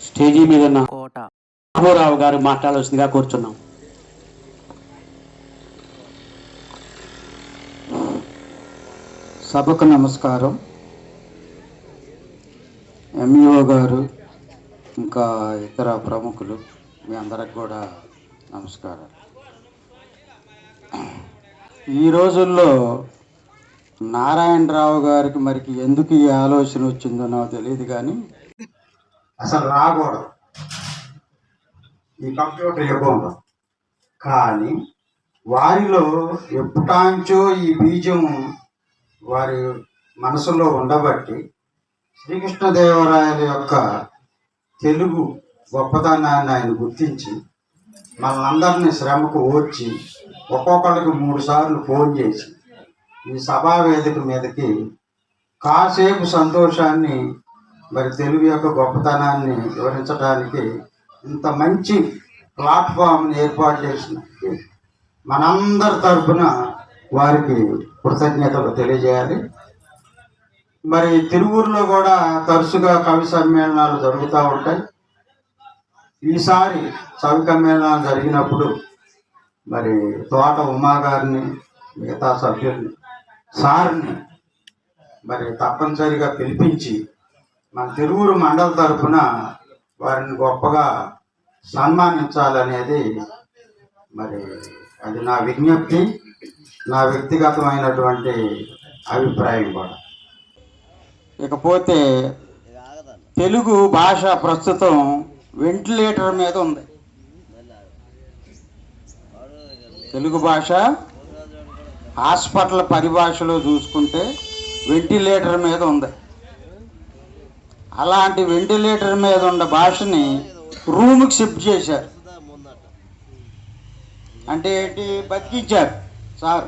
Stage మీద ఉన్న రాఘవరావు గారు మాట్లాడాల్సిందిగా కోరుచున్నాం. సభకు నమస్కారం. ఎంఈఓ గారు ఇంకా ఇతర ప్రముఖులు మీ అందరికి కూడా నమస్కారం. ఈ రోజుల్లో నారాయణరావు గారికి మరికి ఎందుకు ఈ ఆలోచన వచ్చిందో నాకు తెలియదు, కానీ అసలు రాకూడదు ఈ కంప్యూటర్ యుగంలో. కానీ వారిలో ఎప్పుటాంచో ఈ బీజం వారి మనసులో ఉండబట్టి శ్రీకృష్ణదేవరాయల యొక్క తెలుగు గొప్పతనాన్ని ఆయన గుర్తించి మనందరినీ శ్రమకు ఓర్చి ఒక్కొక్కరికి 3 సార్లు ఫోన్ చేసి ఈ సభా వేదిక మీదకి కాసేపు సంతోషాన్ని మరి తెలుగు యొక్క గొప్పతనాన్ని వివరించడానికి ఇంత మంచి ప్లాట్ఫామ్ని ఏర్పాటు చేసిన మనందరి తరఫున వారికి కృతజ్ఞతలు తెలియజేయాలి. మరి తిరువూరులో కూడా తరచుగా కవి సమ్మేళనాలు జరుగుతూ ఉంటాయి. ఈసారి కవి సమ్మేళనాలు జరిగినప్పుడు మరి తోట ఉమా గారిని మిగతా సభ్యుల్ని సార్ని మరి తప్పనిసరిగా పిలిపించి మన తిరువూరు మండల తరఫున వారిని గొప్పగా సన్మానించాలనేది మరి అది నా విజ్ఞప్తి, నా వ్యక్తిగతమైనటువంటి అభిప్రాయం కూడా. ఇకపోతే తెలుగు భాష ప్రస్తుతం వెంటిలేటర్ మీద ఉంది. తెలుగు భాష హాస్పిటల్ పరిభాషలో చూసుకుంటే వెంటిలేటర్ మీద ఉంది. అలాంటి వెంటిలేటర్ మీద ఉన్న భాషని రూమ్కి షిఫ్ట్ చేశారు. అంటే ఏంటి, బతికించారు సార్.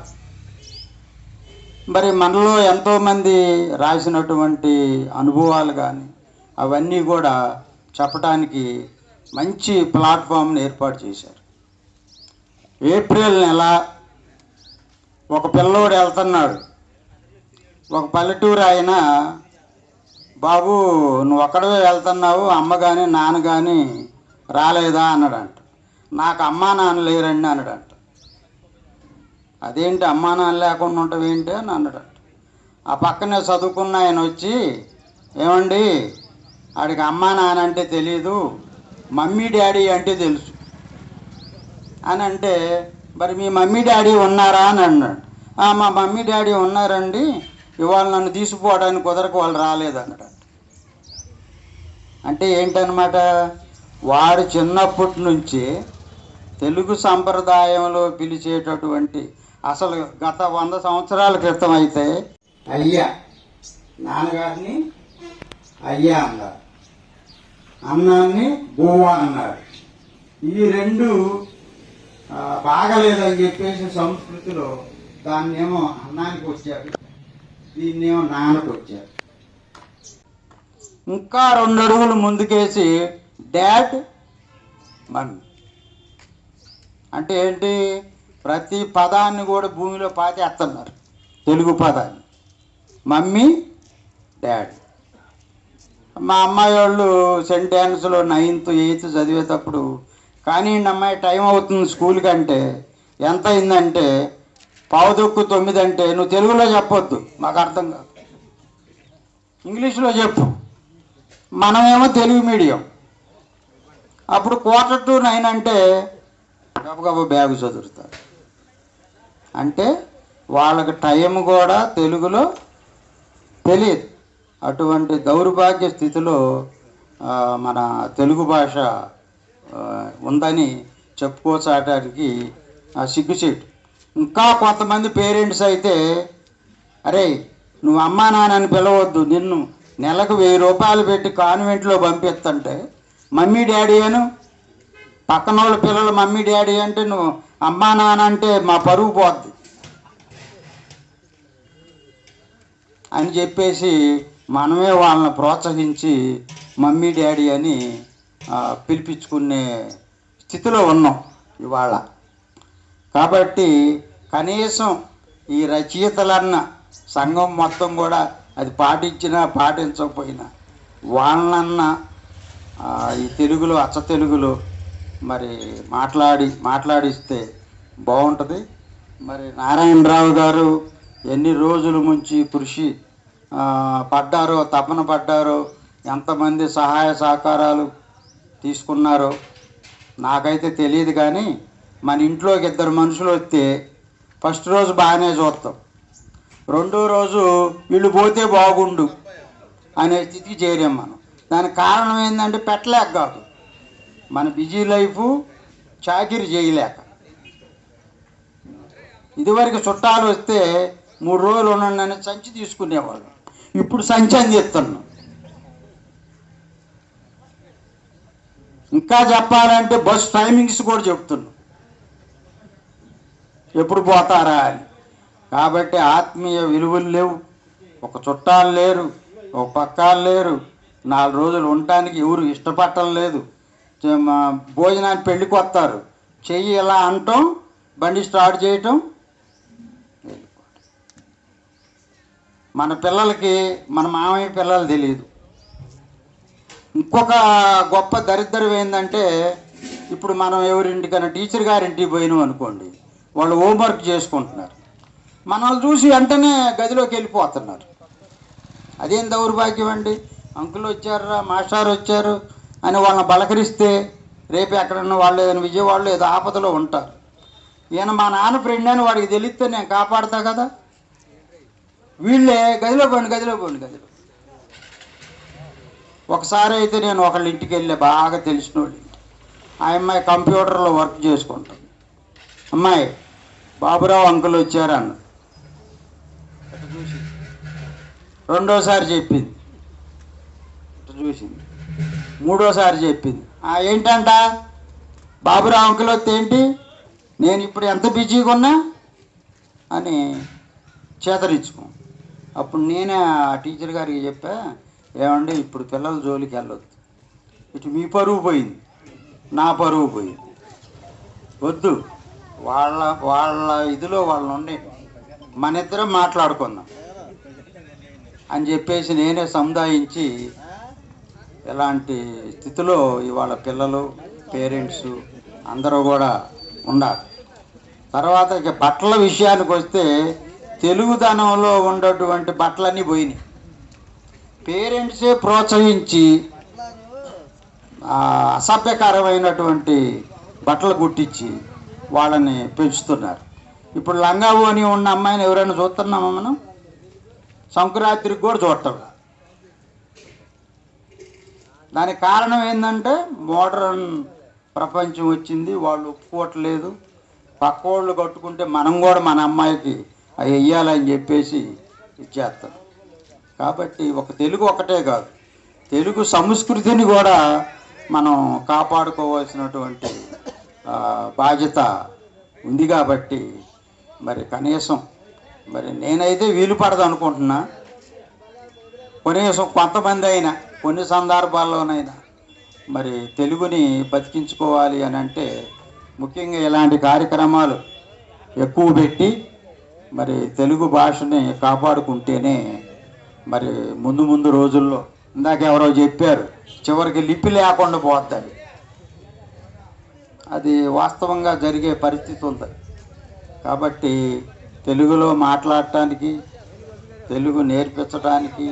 మరి మనలో ఎంతోమంది రాసినటువంటి అనుభవాలు కానీ అవన్నీ కూడా చెప్పడానికి మంచి ప్లాట్ఫామ్ని ఏర్పాటు చేశారు. ఏప్రిల్ నెల ఒక పిల్లోడు వెళ్తున్నాడు. ఒక పల్లెటూరు ఆయన, బాబు నువ్వు ఒక్కడే వెళ్తున్నావు, అమ్మ కానీ నాన్న కానీ రాలేదా అన్నాడంట. నాకు అమ్మా నాన్న లేరండి అన్నాడంట. అదేంటి అమ్మా నాన్న లేకుండా ఉంటావు ఏంటి అని అన్నాడంట. ఆ పక్కనే చదువుకున్న ఆయన వచ్చి, ఏమండి ఆడికి అమ్మా నాన్న అంటే తెలీదు, మమ్మీ డాడీ అంటే తెలుసు అని అంటే, మరి మీ మమ్మీ డాడీ ఉన్నారా అని అన్నాడు. మా మమ్మీ డాడీ ఉన్నారండి, ఇవాళ నన్ను తీసుకుపోవడానికి కుదరకు వాళ్ళు రాలేదన్నాడు. అంటే ఏంటన్నమాట, వాడు చిన్నప్పటి నుంచి తెలుగు సంప్రదాయంలో పిలిచేటటువంటి, అసలు గత 100 సంవత్సరాల క్రితం అయితే అయ్యా, నాన్నగారిని అయ్యా అన్నారు, అన్నాన్ని బోవా అన్నారు. ఈ రెండు బాగలేదని చెప్పేసి సంస్కృతిలో దాన్నేమో అన్నానికి వచ్చారు, దీన్నేమో నాన్నకు వచ్చారు. ఇంకా 2 అడుగులు ముందుకేసి డాడ్ మమ్మీ అంటే ఏంటి, ప్రతి పదాన్ని కూడా భూమిలో పాతేస్తున్నారు. తెలుగు పదాన్ని మమ్మీ డాడ్. మా అమ్మాయి వాళ్ళు సెంటెన్స్లో 9th 8th చదివేటప్పుడు, కానీ అమ్మాయి టైం అవుతుంది స్కూల్కి అంటే, ఎంత అయిందంటే 9:45 అంటే, నువ్వు తెలుగులో చెప్పొద్దు మాకు అర్థం కాదు, ఇంగ్లీష్లో చెప్పు. మనమేమో తెలుగు మీడియం. అప్పుడు 9:45 అంటే గబగబా బ్యాగు చదువుతారు. అంటే వాళ్ళకి టైం కూడా తెలుగులో తెలియదు. అటువంటి దౌర్భాగ్య స్థితిలో మన తెలుగు భాష ఉందని చెప్పుకోసాటానికి సిగ్గుచేటు. ఇంకా కొంతమంది పేరెంట్స్ అయితే, అరే నువ్వు అమ్మా నాన్నని పిలవద్దు, నిన్ను నెలకు 1000 రూపాయలు పెట్టి కాన్వెంట్లో పంపిస్తుంటే మమ్మీ డాడీ అను, పక్కన వాళ్ళ పిల్లలు మమ్మీ డాడీ అంటే నువ్వు అమ్మా నాన్న అంటే మా పరువు పోద్ది అని చెప్పేసి మనమే వాళ్ళని ప్రోత్సహించి మమ్మీ డాడీ అని పిలిపించుకునే స్థితిలో ఉన్నాం ఇవాళ. కాబట్టి కనీసం ఈ రచయితలన్న సంఘం మొత్తం కూడా అది పాటించినా పాటించకపోయినా వాళ్ళన్న ఈ తెలుగులో అచ్చ తెలుగులో మరి మాట్లాడిస్తే బాగుంటుంది. మరి నారాయణరావు గారు ఎన్ని రోజుల నుంచి కృషి పడ్డారో, తపన పడ్డారో, ఎంతమంది సహాయ సహకారాలు తీసుకున్నారో నాకైతే తెలియదు. కానీ మన ఇంట్లోకి 2 మనుషులు వస్తే ఫస్ట్ రోజు బాగానే చూస్తాం, రెండో రోజు వీళ్ళు పోతే బాగుండు అనే స్థితికి చేరాం మనం. దానికి కారణం ఏంటంటే పెట్టలేక కాదు, మన బిజీ లైఫ్ చాకిరి చేయలేక. ఇదివరకు చుట్టాలు వస్తే 3 రోజులు ఉండండి సంచి తీసుకునేవాళ్ళు, ఇప్పుడు సంచి అని చెప్తున్నాం. ఇంకా చెప్పాలంటే బస్ టైమింగ్స్ కూడా చెప్తున్నాం, ఎప్పుడు పోతారా అని. కాబట్టి ఆత్మీయ విలువలు లేవు, ఒక చుట్టాలు లేరు, ఒక పక్కాలు లేరు, 4 రోజులు ఉండటానికి ఎవరు ఇష్టపడటం లేదు. భోజనానికి పెళ్ళికి వస్తారు, చెయ్యి ఇలా అంటాం, బండి స్టార్ట్ చేయటం, మన పిల్లలకి మన మామయ్య పిల్లలు తెలియదు. ఇంకొక గొప్ప దరిద్రం ఏంటంటే, ఇప్పుడు మనం ఎవరింటికైనా టీచర్ గారింటికి పోయినాం అనుకోండి, వాళ్ళు హోంవర్క్ చేసుకుంటున్నారు, మనల్ని చూసి వెంటనే గదిలోకి వెళ్ళిపోతున్నారు. అదేం దౌర్భాగ్యం అండి. అంకుల్ వచ్చారా, మాస్టర్ వచ్చారు అని వాళ్ళని బలకరిస్తే రేపు ఎక్కడన్నా వాళ్ళు ఏదైనా విజయవాడలో ఏదో ఆపదలో ఉంటారు. ఈయన మా నాన్న ఫ్రెండ్ అని వాడికి తెలిస్తే నేను కాపాడుతా కదా. వీళ్ళే గదిలో పోండి. ఒకసారి అయితే నేను ఒకళ్ళ ఇంటికి వెళ్ళే, బాగా తెలిసిన వాళ్ళు ఇంటి. ఆ అమ్మాయి కంప్యూటర్లో వర్క్ చేసుకుంటాం. అమ్మాయి బాబురావు అంకుల్ వచ్చారు అన్న. రెండోసారి చెప్పింది, చూసింది. మూడోసారి చెప్పింది, ఏంటంట బాబురావు అంకుల్ వస్తే ఏంటి, నేను ఇప్పుడు ఎంత బిజీగా ఉన్నా అని చేతరించుకో. అప్పుడు నేనే ఆ టీచర్ గారికి చెప్పా, ఏమండి ఇప్పుడు పిల్లల జోలికి వెళ్ళొద్దు, ఇటు మీ పరువు పోయింది, నా పరువు పోయింది, వద్దు, వాళ్ళ ఇదిలో వాళ్ళు ఉండి మన ఇద్దరం మాట్లాడుకుందాం అని చెప్పేసి నేనే సముదాయించి, ఇలాంటి స్థితిలో ఇవాళ పిల్లలు, పేరెంట్స్ అందరూ కూడా ఉండాలి. తర్వాత ఇక బట్టల విషయానికి వస్తే, తెలుగుదనంలో ఉన్నటువంటి బట్టలన్నీ పోయినాయి. పేరెంట్సే ప్రోత్సహించి అసభ్యకరమైనటువంటి బట్టలు కుట్టించి వాళ్ళని పెంచుతున్నారు. ఇప్పుడు లంగా ఓని ఉన్న అమ్మాయిని ఎవరైనా చూస్తున్నామా మనం? సంక్రాంతికి కూడా చూడటం. దానికి కారణం ఏంటంటే మోడర్న్ ప్రపంచం వచ్చింది, వాళ్ళు ఒప్పుకోవట్లేదు. పక్క వాళ్ళు కట్టుకుంటే మనం కూడా మన అమ్మాయికి అవి వెయ్యాలని చెప్పేసి ఇచ్చేస్తాం. కాబట్టి ఒక తెలుగు ఒకటే కాదు, తెలుగు సంస్కృతిని కూడా మనం కాపాడుకోవాల్సినటువంటి బాధ్యత ఉంది. కాబట్టి మరి కనీసం మరి నేనైతే వీలు పడదు అనుకుంటున్నా, కనీసం కొంతమంది అయినా కొన్ని సందర్భాల్లోనైనా మరి తెలుగుని బతికించుకోవాలి అని అంటే ముఖ్యంగా ఇలాంటి కార్యక్రమాలు ఎక్కువ పెట్టి మరి తెలుగు భాషని కాపాడుకుంటేనే మరి ముందు రోజుల్లో, ఇందాక ఎవరో చెప్పారు, చివరికి లిపి లేకుండా పోతుంది. అది వాస్తవంగా జరిగే పరిస్థితి ఉంది. కాబట్టి తెలుగులో మాట్లాడటానికి, తెలుగు నేర్పించడానికి,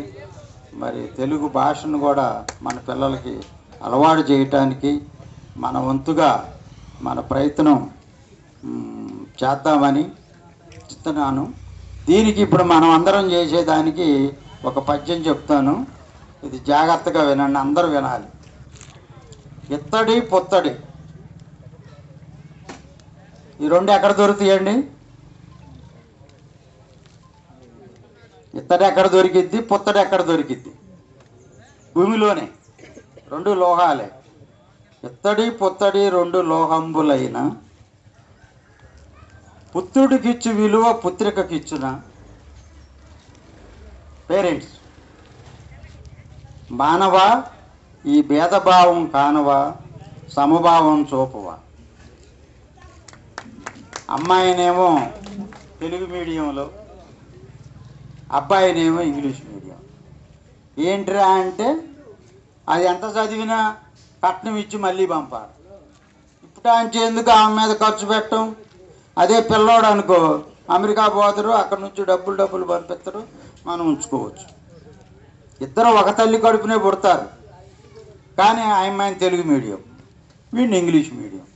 మరి తెలుగు భాషను కూడా మన పిల్లలకి అలవాటు చేయటానికి మన వంతుగా మన ప్రయత్నం చేద్దామని చెప్తున్నాను. దీనికి ఇప్పుడు మనం అందరం చేసేదానికి ఒక పద్యం చెప్తాను, ఇది జాగ్రత్తగా వినండి, అందరూ వినాలి. ఇత్తడి పొత్తడి ఈ రెండు ఎక్కడ దొరుకుతాయండి? ఇత్తడి ఎక్కడ దొరికిద్ది, పొత్తడి ఎక్కడ దొరికిద్ది? భూమిలోనే. రెండు లోహాలే. ఇత్తడి పొత్తడి రెండు లోహంబులైన పుత్రుడికిచ్చు విలువ పుత్రికకిచ్చున. పేరెంట్స్, మానవ ఈ భేదభావం కానవా, సమభావం చూపవా. అమ్మాయినేమో తెలుగు మీడియంలో, అబ్బాయినేమో ఇంగ్లీష్ మీడియం. ఏంట్రా అంటే అది ఎంత చదివినా కట్నం ఇచ్చి మళ్ళీ పంపాలి. ఇప్పుడు ఆయన ఎందుకు ఆమె మీద ఖర్చు పెట్టడం? అదే పిల్లోడు అనుకో, అమెరికా పోతారు, అక్కడ నుంచి డబ్బులు పంపిస్తారు, మనం ఉంచుకోవచ్చు. ఇద్దరు ఒక తల్లి కడుపునే పుడతారు, కానీ ఆయన తెలుగు మీడియం, వీడిని ఇంగ్లీష్ మీడియం.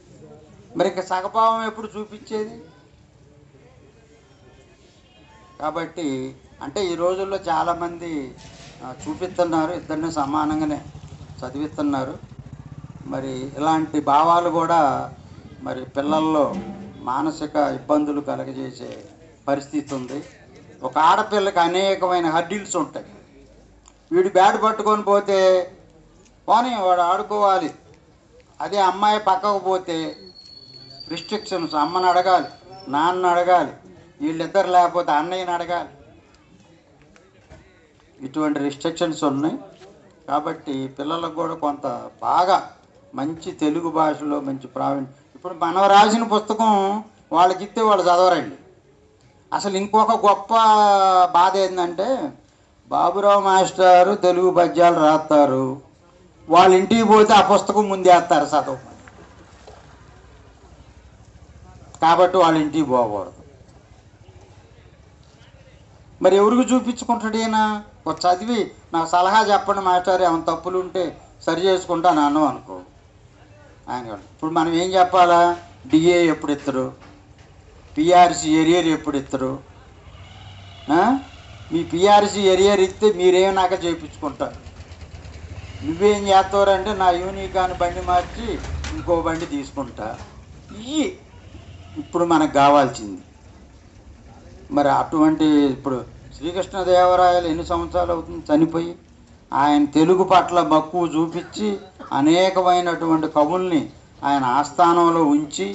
మరి ఇక సగభావం ఎప్పుడు చూపించేది? కాబట్టి అంటే ఈ రోజుల్లో చాలామంది చూపిస్తున్నారు, ఇద్దరిని సమానంగానే చదివిస్తున్నారు. మరి ఇలాంటి భావాలు కూడా మరి పిల్లల్లో మానసిక ఇబ్బందులు కలగజేసే పరిస్థితి ఉంది. ఒక ఆడపిల్లకి అనేకమైన హర్డిల్స్ ఉంటాయి. వీడు బ్యాట్ పట్టుకొని పోతే పోనీ వాడు ఆడుకోవాలి, అదే అమ్మాయి పక్కకు పోతే రిస్ట్రిక్షన్స్, అమ్మని అడగాలి, నాన్నని అడగాలి, వీళ్ళిద్దరు లేకపోతే అన్నయ్యని అడగాలి. ఇటువంటి రిస్ట్రిక్షన్స్ ఉన్నాయి. కాబట్టి పిల్లలకు కూడా కొంత బాగా మంచి తెలుగు భాషలో మంచి ప్రావీణ్యం. ఇప్పుడు మనం రాసిన పుస్తకం వాళ్ళకి ఇస్తే వాళ్ళు చదవరండి. అసలు ఇంకొక గొప్ప బాధ ఏంటంటే, బాబురావు మాస్టారు తెలుగు పద్యాలు రాస్తారు, వాళ్ళ ఇంటికి పోతే ఆ పుస్తకం ముందేస్తారు చదవ. కాబట్టి వాళ్ళ ఇంటికి పోకూడదు. మరి ఎవరికి చూపించుకుంటాడు ఈయన? ఒక చదివి నాకు సలహా చెప్పండి మాస్టర్, ఏమైనా తప్పులు ఉంటే సరి చేసుకుంటాను అన్నాం అనుకో, ఆయన ఇప్పుడు మనం ఏం చెప్పాలా? డిఏ ఎప్పుడు ఇస్తారు, పిఆర్సీ ఎరియర్ ఎప్పుడు ఇస్తారు? మీ పిఆర్సీ ఎరియర్ ఇస్తే మీరేం నాక చేయించుకుంటారు. నువ్వేం చేస్తారంటే నా యూనికాన్ బండి మార్చి ఇంకో బండి తీసుకుంటా. ఇవి ఇప్పుడు మనకు కావాల్సింది. మరి అటువంటి ఇప్పుడు శ్రీకృష్ణదేవరాయలు ఎన్ని సంవత్సరాలు అవుతుంది చనిపోయి? ఆయన తెలుగు పట్ల మక్కువ చూపించి అనేకమైనటువంటి కవుల్ని ఆయన ఆస్థానంలో ఉంచి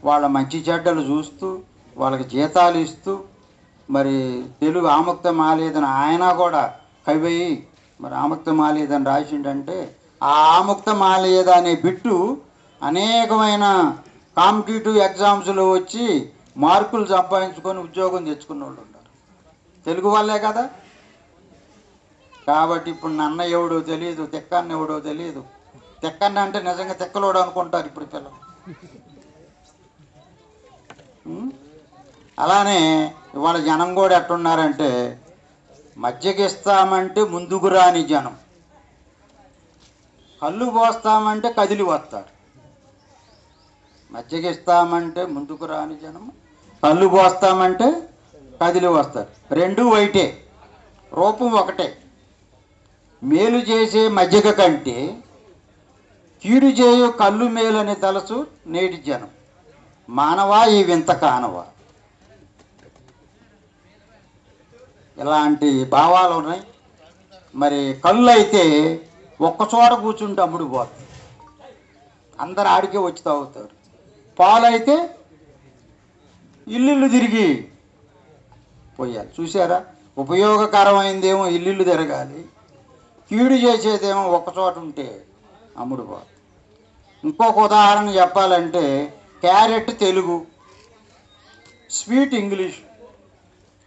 వాళ్ళ మంచి చెడ్డలు చూస్తూ వాళ్ళకి జీతాలు ఇస్తూ, మరి తెలుగు ఆముక్త మాలేదని ఆయన కూడా కవి, మరి ఆముక్త మాలేదని రాసిండంటే ఆ ఆముక్త మాలేద అనే బిట్టు అనేకమైన కాంపిటేటివ్ ఎగ్జామ్స్లో వచ్చి మార్కులు సంపాదించుకొని ఉద్యోగం తెచ్చుకున్న వాళ్ళు ఉన్నారు, తెలుగు వాళ్ళే కదా. కాబట్టి ఇప్పుడు నన్న ఎవడో తెలియదు, తెక్కన్న ఎవడో తెలియదు. తెక్కన్న అంటే నిజంగా తెక్కలోడు అనుకుంటారు ఇప్పుడు పిల్లలు. అలానే ఇవాళ జనం కూడా ఎట్టున్నారంటే, మజ్జిగిస్తామంటే ముందుకు రాని జనం, కళ్ళు పోస్తామంటే కదిలి వస్తారు. మజ్జిగిస్తామంటే ముందుకు రాని జనం, కళ్ళు పోస్తామంటే కదిలి వస్తారు. రెండూ వైటే, రూపం ఒకటే. మేలు చేసే మజ్జిగ కంటే కీడు చేయు కళ్ళు మేలని తలసు నేటి జనం, మానవా ఈ వింత కానవా. ఇలాంటి భావాలు ఉన్నాయి. మరి కళ్ళు అయితే ఒక్కచోట కూర్చుంటే అమ్ముడు పోతుంది, అందరు ఆడికే వచ్చి తాగుతారు. పాలు అయితే ఇల్లు తిరిగి పోయాలి. చూసారా, ఉపయోగకరమైందేమో ఇల్లు తిరగాలి, కీడు చేసేదేమో ఒక్కచోట ఉంటే అమ్ముడు పోతుంది. ఇంకొక ఉదాహరణ చెప్పాలంటే, క్యారెట్ తెలుగు, స్వీట్ ఇంగ్లీష్,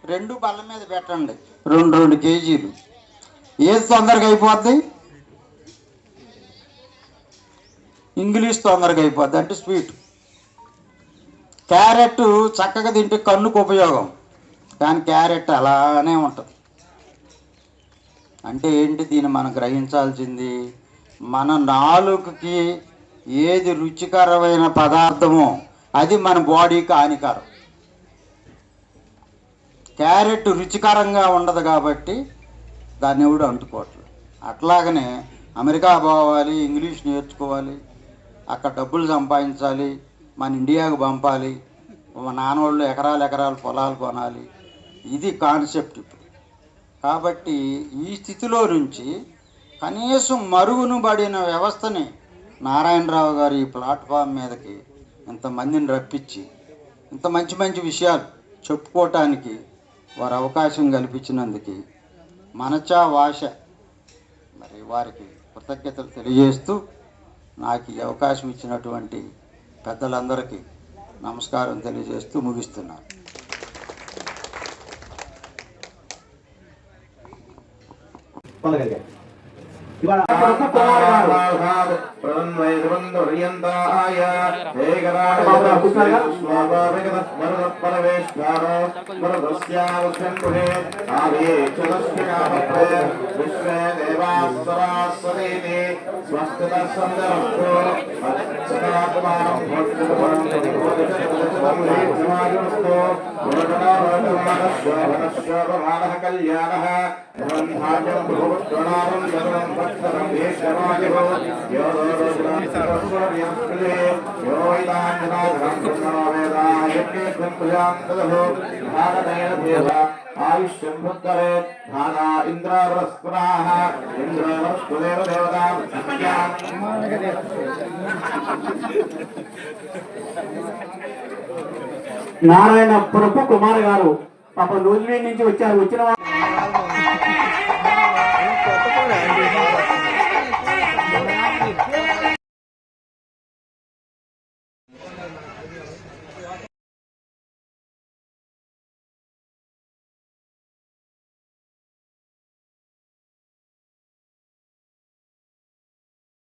రెండు బల్ల మీద పెట్టండి, 2 కేజీలు. ఏది తొందరగా అయిపోద్ది? ఇంగ్లీష్ తొందరగా అయిపోద్ది, అంటే స్వీట్. క్యారెట్ చక్కగా తింటే కన్నుకు ఉపయోగం, కానీ క్యారెట్ అలానే ఉంటుంది. అంటే ఏంటి? దీన్ని మనం గ్రహించాల్సింది, మన నాలుకకి ఏది రుచికరమైన పదార్థమో అది మన బాడీకి హానికరం. క్యారెట్ రుచికరంగా ఉండదు కాబట్టి దాన్ని ఎవడు అంటుకోవట్లేదు. అట్లాగనే అమెరికా పోవాలి, ఇంగ్లీష్ నేర్చుకోవాలి, అక్కడ డబ్బులు సంపాదించాలి, మన ఇండియాకు పంపాలి, మా నాన్నోళ్ళు ఎకరాలు పొలాలు కొనాలి, ఇది కాన్సెప్ట్ ఇప్పుడు. కాబట్టి ఈ స్థితిలో నుంచి కనీసం మరుగున పడిన వ్యవస్థని నారాయణరావు గారు ఈ ప్లాట్ఫామ్ మీదకి ఇంతమందిని రప్పించి ఇంత మంచి మంచి విషయాలు చెప్పుకోవటానికి వారు అవకాశం కల్పించినందుకు మనచా వాష మరి వారికి కృతజ్ఞతలు తెలియజేస్తూ, నాకు ఈ అవకాశం ఇచ్చినటువంటి పెద్దలందరికీ నమస్కారం తెలియజేస్తూ ముగిస్తున్నాను. ఇవాళ ప్రభు కుమార్ గారు ఆయుష్యంభుద్ధరే ధానా ఇంద్రవరస్పురాః ఇంద్రవరస్పుదేవ దేవతాం నారాయణ ప్రభు కుమార్ గారు పాప నూజివీడ్ నుంచి వచ్చారు. వచ్చిన